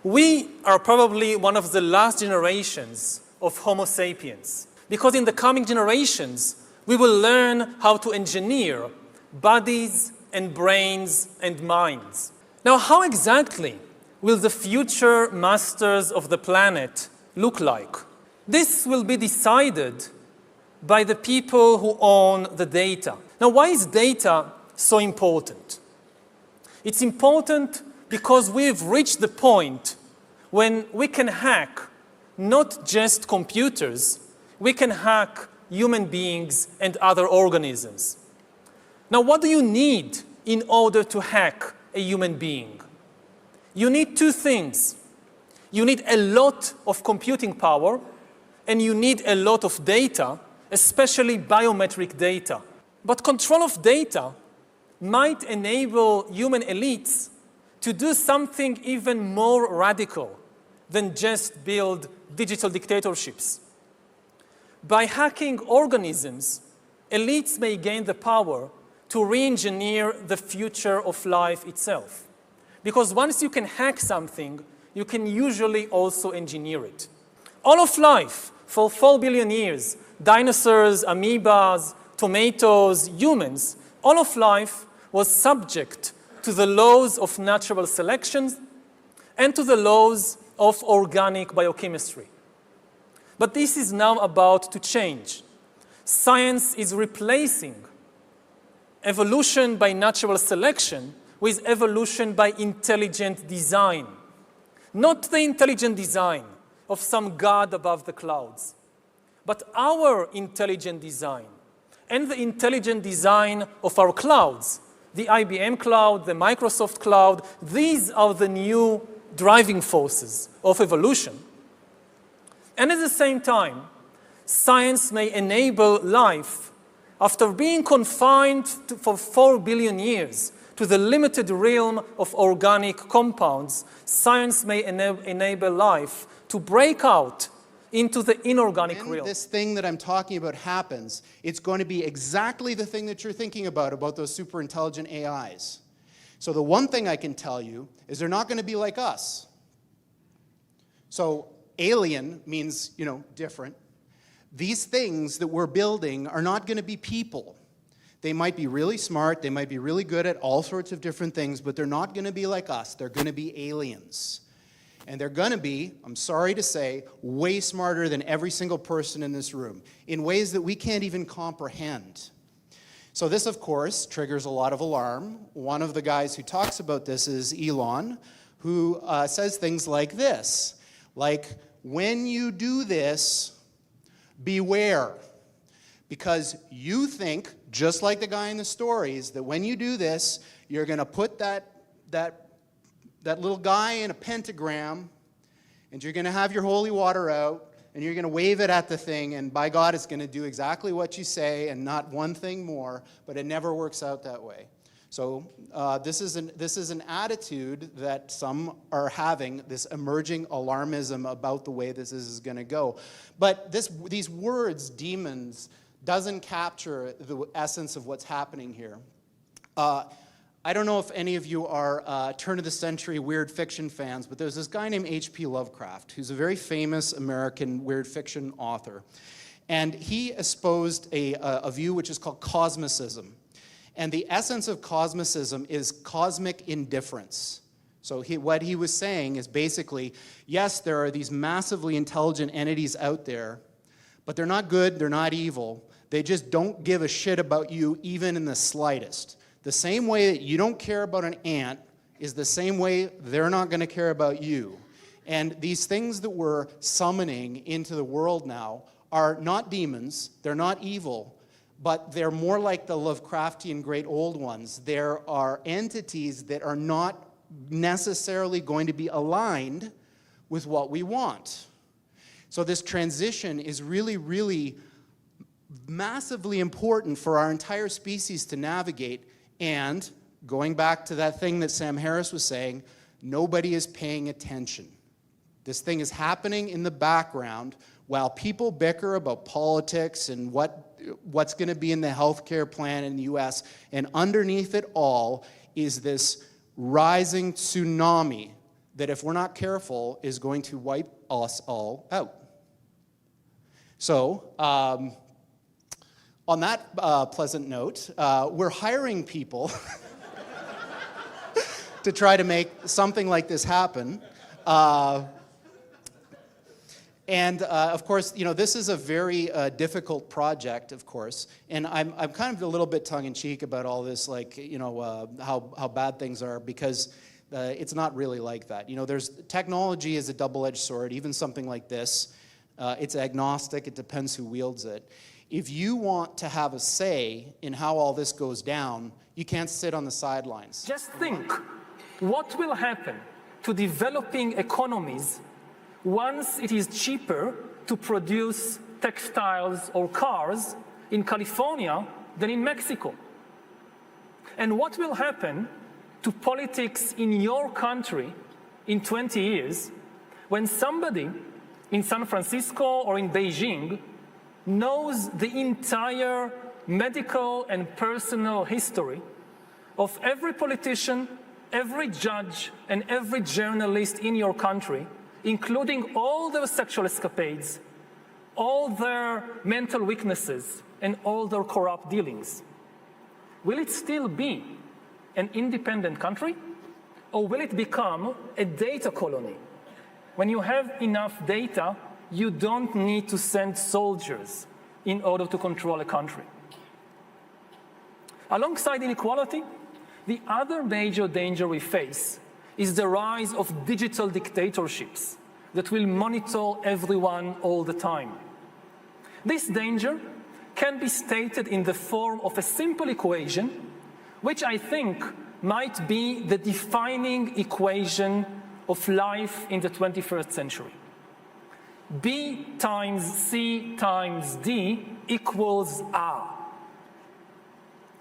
We are probably one of the last generations of Homo sapiens, because in the coming generations, we will learn how to engineer bodies and brains and minds. Now, how exactly will the future masters of the planet look like? This will be decided by the people who own the data. Now, why is data so important? It's important because we've reached the point when we can hack not just computers, we can hack human beings and other organisms. Now, what do you need in order to hack a human being? You need two things. You need a lot of computing power, and you need a lot of data, especially biometric data. But control of data might enable human elites to do something even more radical than just build digital dictatorships. By hacking organisms, elites may gain the power to re-engineer the future of life itself. Because once you can hack something, you can usually also engineer it. All of life, for 4 billion years, dinosaurs, amoebas, tomatoes, humans, all of life was subject to the laws of natural selection and to the laws of organic biochemistry. But this is now about to change. Science is replacing evolution by natural selection with evolution by intelligent design. Not the intelligent design of some god above the clouds, but our intelligent design and the intelligent design of our clouds, the IBM cloud, the Microsoft cloud. These are the new driving forces of evolution. And at the same time, science may enable life, after being confined for 4 billion years to the limited realm of organic compounds, science may enable life to break out into the inorganic realm. When this thing that I'm talking about happens, it's going to be exactly the thing that you're thinking about those super intelligent AIs. So the one thing I can tell you is they're not going to be like us. So alien means, different. These things that we're building are not going to be people. They might be really smart, they might be really good at all sorts of different things, but they're not going to be like us. They're going to be aliens. And they're going to be, I'm sorry to say, way smarter than every single person in this room in ways that we can't even comprehend. So this, of course, triggers a lot of alarm. One of the guys who talks about this is Elon, who says things like this, like, when you do this, beware. Because you think, just like the guy in the stories, that when you do this, you're going to put that little guy in a pentagram, and you're going to have your holy water out, and you're going to wave it at the thing, and by God, it's going to do exactly what you say and not one thing more, but it never works out that way. So this is an attitude that some are having, this emerging alarmism about the way this is going to go. But these words, demons, doesn't capture the essence of what's happening here. I don't know if any of you are turn-of-the-century weird fiction fans, but there's this guy named H.P. Lovecraft, who's a very famous American weird fiction author. And he espoused a view which is called cosmicism. And the essence of cosmicism is cosmic indifference. So what he was saying is basically, yes, there are these massively intelligent entities out there, but they're not good, they're not evil. They just don't give a shit about you even in the slightest. The same way that you don't care about an ant is the same way they're not going to care about you. And these things that we're summoning into the world now are not demons, they're not evil, but they're more like the Lovecraftian great old ones. There are entities that are not necessarily going to be aligned with what we want. So this transition is really, really massively important for our entire species to navigate. And going back to that thing that Sam Harris was saying, nobody is paying attention. This thing is happening in the background while people bicker about politics and what's going to be in the healthcare plan in the US. And underneath it all is this rising tsunami that, if we're not careful, is going to wipe us all out. So, on that pleasant note, we're hiring people to try to make something like this happen. Of course, this is a very difficult project, of course, and I'm kind of a little bit tongue-in-cheek about all this, like, how bad things are, because it's not really like that. Technology is a double-edged sword, even something like this. It's agnostic, it depends who wields it. If you want to have a say in how all this goes down, you can't sit on the sidelines. Just think, what will happen to developing economies once it is cheaper to produce textiles or cars in California than in Mexico? And what will happen to politics in your country in 20 years when somebody in San Francisco or in Beijing knows the entire medical and personal history of every politician, every judge, and every journalist in your country, including all their sexual escapades, all their mental weaknesses, and all their corrupt dealings? Will it still be an independent country, or will it become a data colony? When you have enough data, you don't need to send soldiers in order to control a country. Alongside inequality, the other major danger we face is the rise of digital dictatorships that will monitor everyone all the time. This danger can be stated in the form of a simple equation, which I think might be the defining equation of life in the 21st century. B times C times D equals R,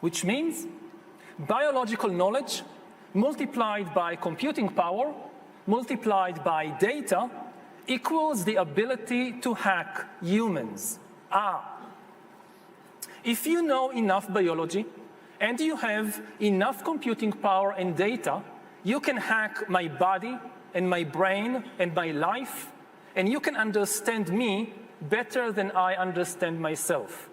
which means biological knowledge multiplied by computing power multiplied by data equals the ability to hack humans, R. If you know enough biology and you have enough computing power and data, you can hack my body and my brain and my life, and you can understand me better than I understand myself.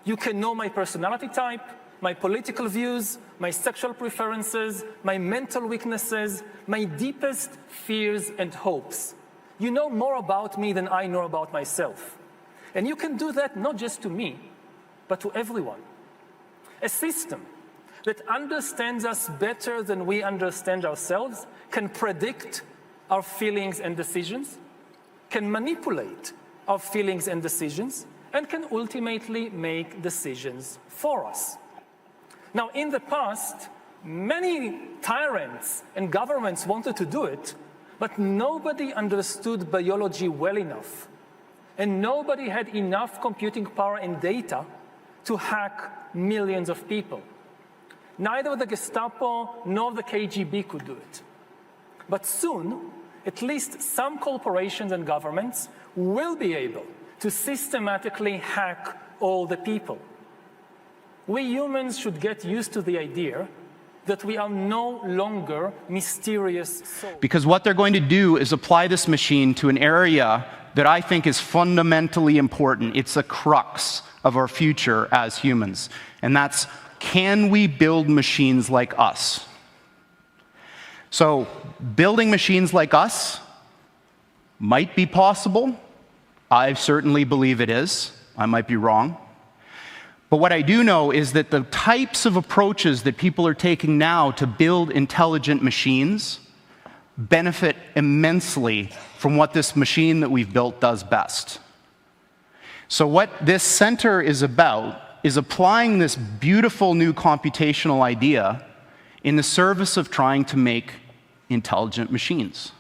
You can know my personality type, my political views, my sexual preferences, my mental weaknesses, my deepest fears and hopes. You know more about me than I know about myself. And you can do that not just to me, but to everyone. A system that understands us better than we understand ourselves can predict our feelings and decisions, can manipulate our feelings and decisions, and can ultimately make decisions for us. Now, in the past, many tyrants and governments wanted to do it, but nobody understood biology well enough, and nobody had enough computing power and data to hack millions of people. Neither the Gestapo nor the KGB could do it. But soon, at least some corporations and governments will be able to systematically hack all the people. We humans should get used to the idea that we are no longer mysterious souls. Because what they're going to do is apply this machine to an area that I think is fundamentally important. It's a crux of our future as humans. And that's, can we build machines like us? So, building machines like us might be possible. I certainly believe it is. I might be wrong. But what I do know is that the types of approaches that people are taking now to build intelligent machines benefit immensely from what this machine that we've built does best. So what this center is about is applying this beautiful new computational idea in the service of trying to make intelligent machines.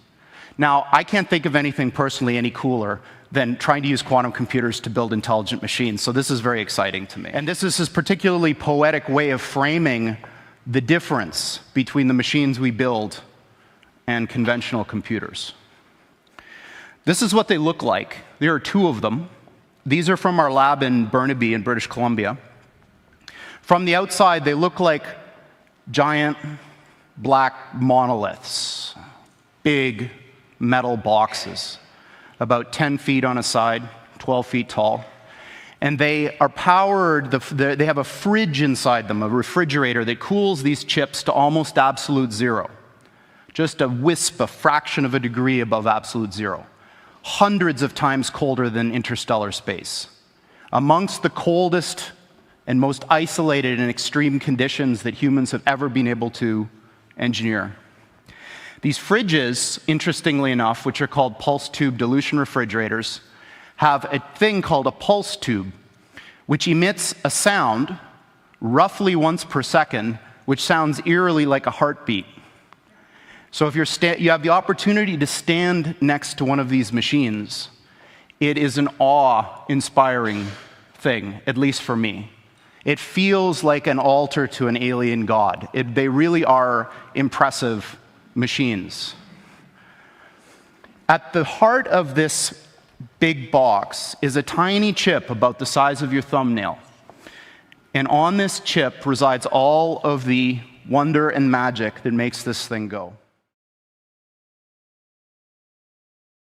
Now, I can't think of anything personally any cooler than trying to use quantum computers to build intelligent machines, so this is very exciting to me. And this is this particularly poetic way of framing the difference between the machines we build and conventional computers. This is what they look like. There are two of them. These are from our lab in Burnaby in British Columbia. From the outside, they look like giant black monoliths. big metal boxes, about 10 feet on a side, 12 feet tall. And they are powered, they have a fridge inside them, a refrigerator that cools these chips to almost absolute zero. Just a wisp, a fraction of a degree above absolute zero. Hundreds of times colder than interstellar space. Amongst the coldest and most isolated and extreme conditions that humans have ever been able to engineer. These fridges, interestingly enough, which are called pulse tube dilution refrigerators, have a thing called a pulse tube, which emits a sound roughly once per second, which sounds eerily like a heartbeat. So if you have the opportunity to stand next to one of these machines, it is an awe-inspiring thing, at least for me. It feels like an altar to an alien god. They really are impressive machines. At the heart of this big box is a tiny chip about the size of your thumbnail. And on this chip resides all of the wonder and magic that makes this thing go.